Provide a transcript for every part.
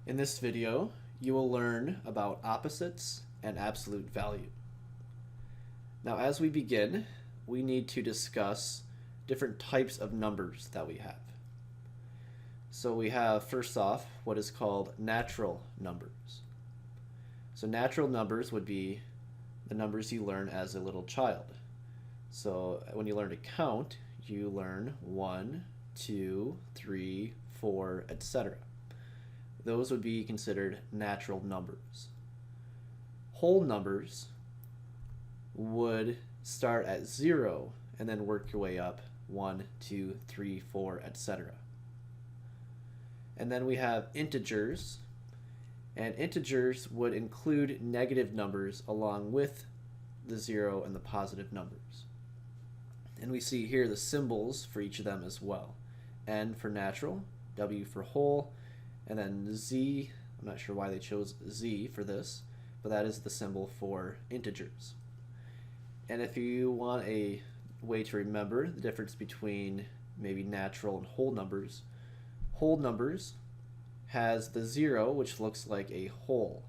In this video, you will learn about opposites and absolute value. Now, as we begin, we need to discuss different types of numbers that we have. So we have, first off, what is called natural numbers. So natural numbers would be the numbers you learn as a little child. So when you learn to count, you learn 1, 2, 3, 4, etc. Those would be considered natural numbers. Whole numbers would start at 0 and then work your way up 1, 2, 3, 4, etc. And then we have integers, and integers would include negative numbers along with the 0 and the positive numbers. And we see here the symbols for each of them as well. N for natural, W for whole, and then Z, I'm not sure why they chose Z for this, but that is the symbol for integers. And if you want a way to remember the difference between maybe natural and whole numbers has the 0, which looks like a hole.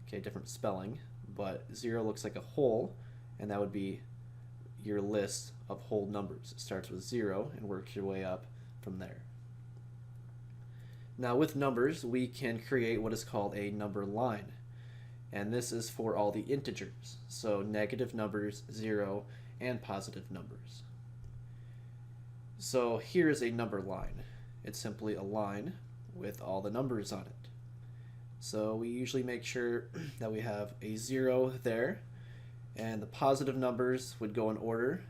Okay, different spelling, but 0 looks like a hole, and that would be your list of whole numbers. It starts with 0 and works your way up from there. Now with numbers, we can create what is called a number line. And this is for all the integers. So negative numbers, 0, and positive numbers. So here is a number line. It's simply a line with all the numbers on it. So we usually make sure that we have a 0 there. And the positive numbers would go in order,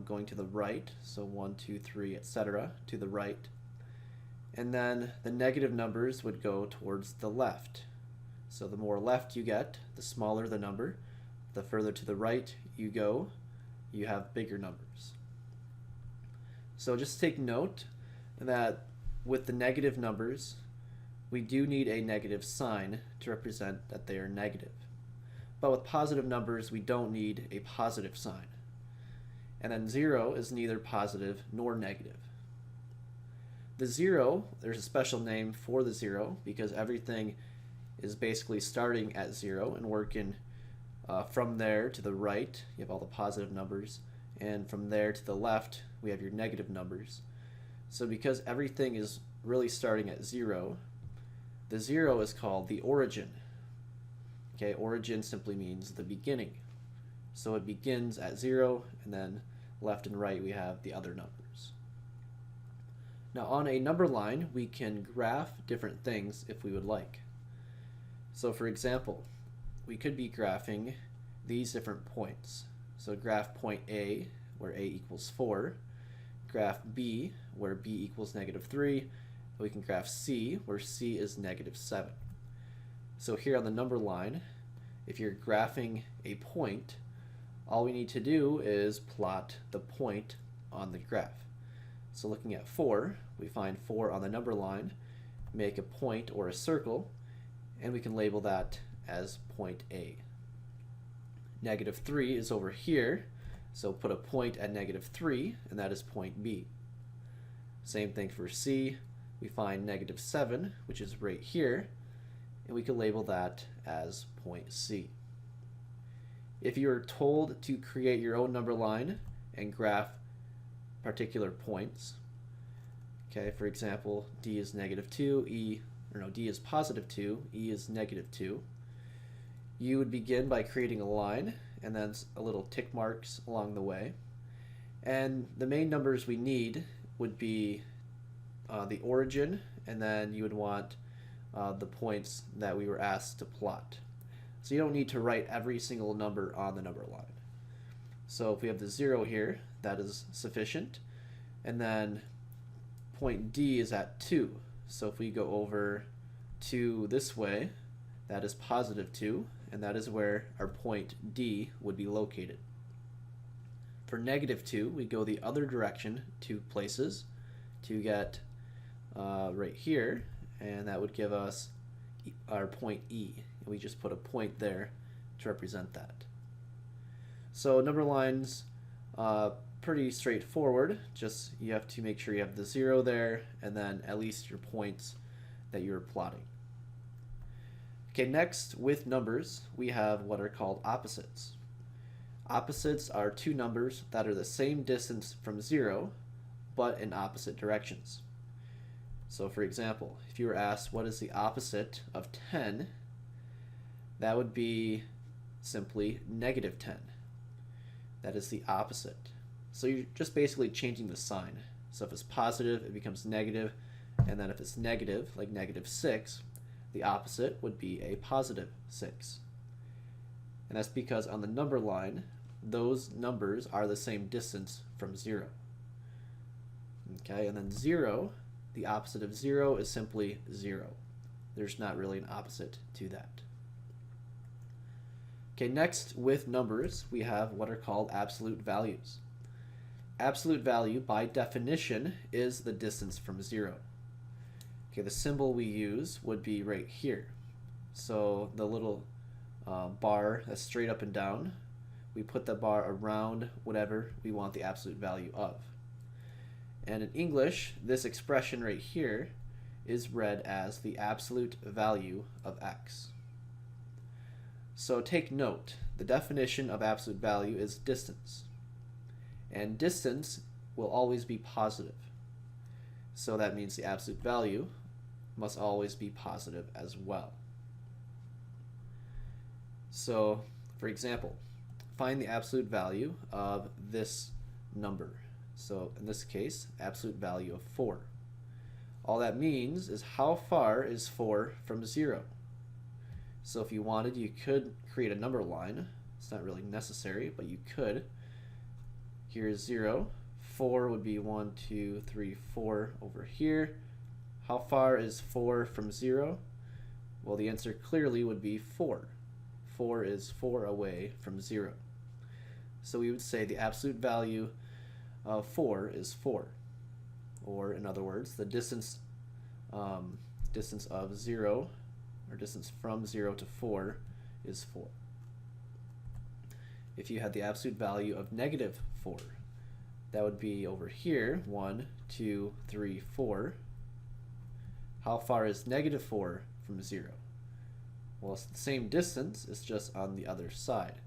going to the right. So 1, 2, 3, etc. to the right. And then the negative numbers would go towards the left. So the more left you get, the smaller the number. The further to the right you go, you have bigger numbers. So just take note that with the negative numbers, we do need a negative sign to represent that they are negative. But with positive numbers, we don't need a positive sign. And then 0 is neither positive nor negative. The 0, there's a special name for the 0 because everything is basically starting at 0 and working from there to the right. You have all the positive numbers, and from there to the left, we have your negative numbers. So because everything is really starting at 0, the 0 is called the origin. Okay, origin simply means the beginning. So it begins at 0, and then left and right we have the other numbers. Now on a number line, we can graph different things if we would like. So for example, we could be graphing these different points. So graph point A, where A equals 4, graph B, where B equals -3, we can graph C, where C is -7. So here on the number line, if you're graphing a point, all we need to do is plot the point on the graph. So looking at 4, we find 4 on the number line, make a point or a circle, and we can label that as point A. -3 is over here, so put a point at -3, and that is point B. Same thing for C, we find -7, which is right here, and we can label that as point C. If you are told to create your own number line and graph particular points, okay, for example, D is -2, D is +2, E is -2, you would begin by creating a line and then a little tick marks along the way. And the main numbers we need would be the origin, and then you would want the points that we were asked to plot. So you don't need to write every single number on the number line. So if we have the 0 here, that is sufficient. And then point D is at 2. So if we go over 2 this way, that is +2, and that is where our point D would be located. For -2, we go the other direction 2 places to get right here, and that would give us our point E. And we just put a point there to represent that. So number lines, pretty straightforward. Just you have to make sure you have the 0 there, and then at least your points that you're plotting. Okay, next with numbers, we have what are called opposites. Opposites are two numbers that are the same distance from 0, but in opposite directions. So for example, if you were asked what is the opposite of 10, that would be simply -10. That is the opposite. So you're just basically changing the sign. So if it's positive, it becomes negative, and then if it's negative, like -6, the opposite would be a +6. And that's because on the number line, those numbers are the same distance from 0. Okay, and then 0, the opposite of 0 is simply 0. There's not really an opposite to that. Okay, next with numbers, we have what are called absolute values. Absolute value, by definition, is the distance from 0. Okay, the symbol we use would be right here. So the little bar that's straight up and down, we put the bar around whatever we want the absolute value of. And in English, this expression right here is read as the absolute value of x. So take note, the definition of absolute value is distance. And distance will always be positive. So that means the absolute value must always be positive as well. So, for example, find the absolute value of this number. So in this case, absolute value of 4. All that means is how far is 4 from 0? So if you wanted, you could create a number line. It's not really necessary, but you could. Here's 0. 4 would be 1, 2, 3, 4 over here. How far is 4 from 0? Well, the answer clearly would be 4. 4 is 4 away from 0. So we would say the absolute value of 4 is 4. Or in other words, the distance of 0, or distance from 0 to 4 is 4. If you had the absolute value of -4, that would be over here, 1, 2, 3, 4. How far is -4 from 0? Well, it's the same distance, it's just on the other side.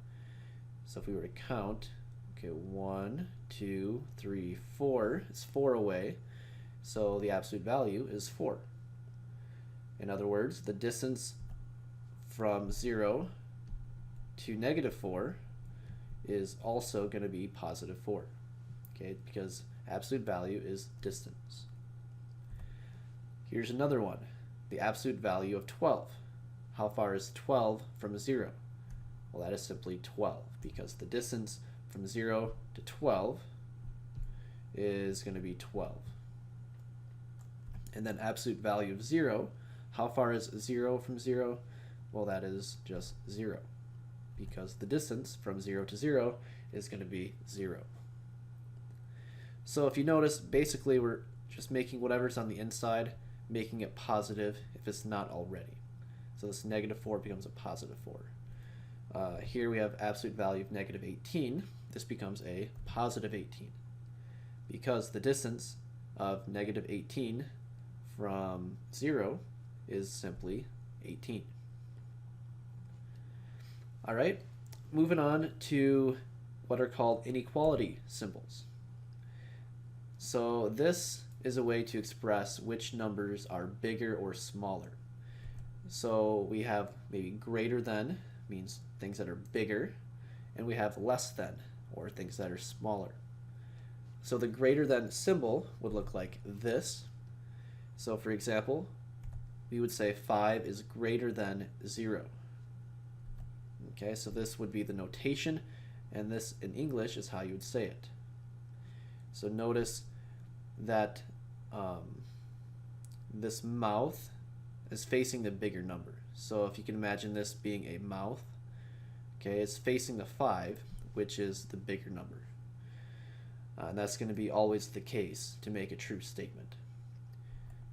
So if we were to count, okay, 1, 2, 3, 4, it's 4 away, so the absolute value is 4. In other words, the distance from 0 to -4 is also going to be +4, okay, because absolute value is distance. Here's another one, the absolute value of 12. How far is 12 from 0? Well, that is simply 12, because the distance from 0 to 12 is going to be 12. And then absolute value of 0, how far is 0 from 0? Well, that is just 0, because the distance from 0 to 0 is going to be 0. So if you notice, basically we're just making whatever's on the inside, making it positive if it's not already. So this -4 becomes a +4. Here we have absolute value of -18. This becomes a +18, because the distance of -18 from 0 is simply 18. All right, moving on to what are called inequality symbols. So this is a way to express which numbers are bigger or smaller. So we have maybe greater than, means things that are bigger, and we have less than, or things that are smaller. So the greater than symbol would look like this. So for example, we would say 5 is greater than 0. Okay, so this would be the notation, and this in English is how you would say it. So notice that this mouth is facing the bigger number. So if you can imagine this being a mouth, okay, it's facing the 5, which is the bigger number. And that's going to be always the case to make a true statement.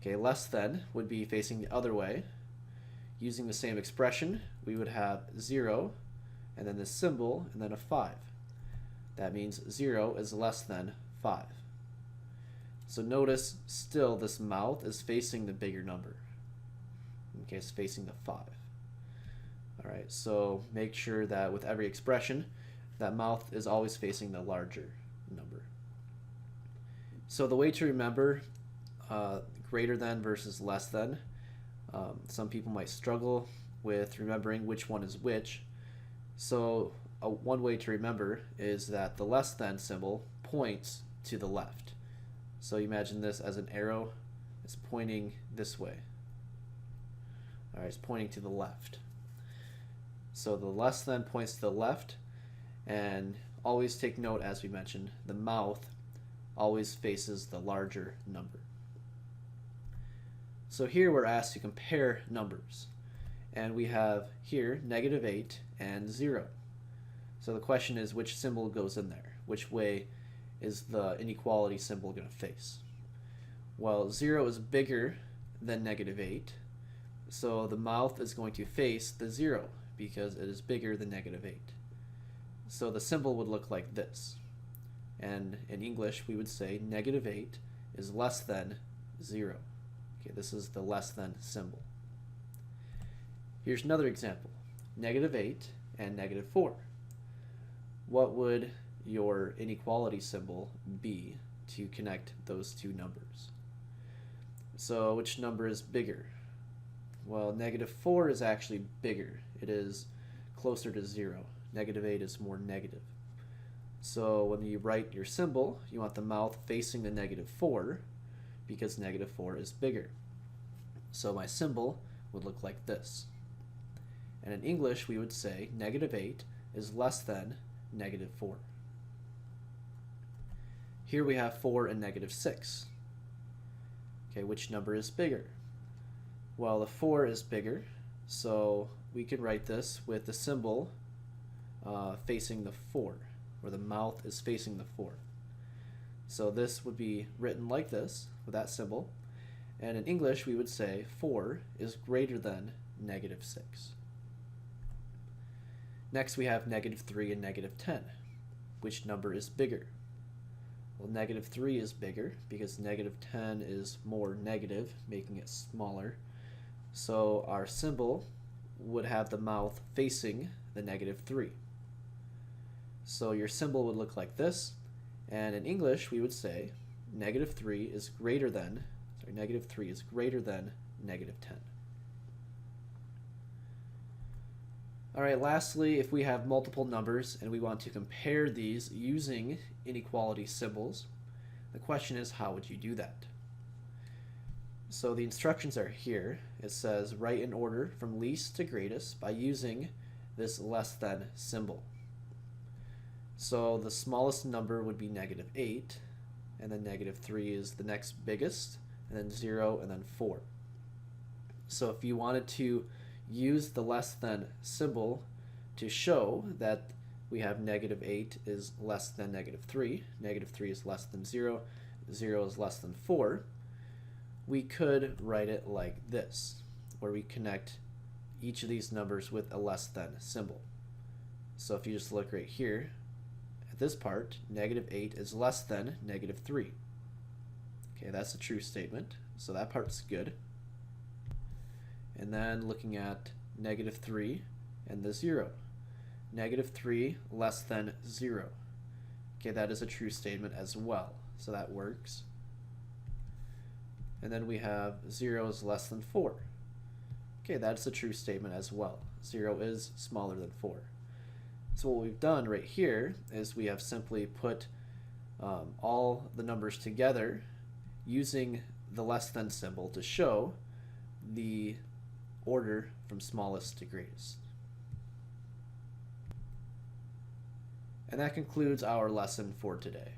Okay, less than would be facing the other way. Using the same expression, we would have 0, and then this symbol, and then a 5. That means 0 is less than 5. So notice still this mouth is facing the bigger number. Okay, it's facing the 5. All right, so make sure that with every expression, that mouth is always facing the larger number. So the way to remember greater than versus less than, some people might struggle with remembering which one is which. So one way to remember is that the less than symbol points to the left. So you imagine this as an arrow. It's pointing this way. All right, it's pointing to the left. So the less than points to the left, and always take note, as we mentioned, the mouth always faces the larger number. So here we're asked to compare numbers, and we have here -8 and 0. So the question is, which symbol goes in there? Which way is the inequality symbol going to face? Well, 0 is bigger than -8, so the mouth is going to face the 0 because it is bigger than -8. So the symbol would look like this. And in English, we would say -8 is less than 0. Okay, this is the less than symbol. Here's another example, -8 and -4. What would your inequality symbol be to connect those two numbers? So which number is bigger? Well, -4 is actually bigger. It is closer to 0. -8 is more negative. So when you write your symbol, you want the mouth facing the -4 because -4 is bigger. So my symbol would look like this. And in English, we would say -8 is less than -4. Here we have 4 and -6. Okay, which number is bigger? Well, the 4 is bigger, so we can write this with the symbol facing the 4, where the mouth is facing the 4. So this would be written like this, with that symbol. And in English, we would say 4 is greater than -6. Next, we have -3 and -10. Which number is bigger? Well, -3 is bigger because -10 is more negative, making it smaller. So our symbol would have the mouth facing the -3. So your symbol would look like this, and in English we would say -3 is greater than -10. Alright, lastly, if we have multiple numbers and we want to compare these using inequality symbols, the question is, how would you do that? So the instructions are here. It says write in order from least to greatest by using this less than symbol. So the smallest number would be -8, and then -3 is the next biggest, and then 0, and then 4. So if you wanted to use the less than symbol to show that we have -8 is less than -3, -3 is less than 0, 0 is less than 4, we could write it like this, where we connect each of these numbers with a less than symbol. So if you just look right here at this part, -8 is less than -3. Okay, that's a true statement, so that part's good. And then looking at -3 and the 0. -3 less than 0. Okay, that is a true statement as well, so that works. And then we have 0 is less than 4. Okay, that's a true statement as well. 0 is smaller than 4. So what we've done right here is we have simply put all the numbers together using the less than symbol to show the order from smallest to greatest. And that concludes our lesson for today.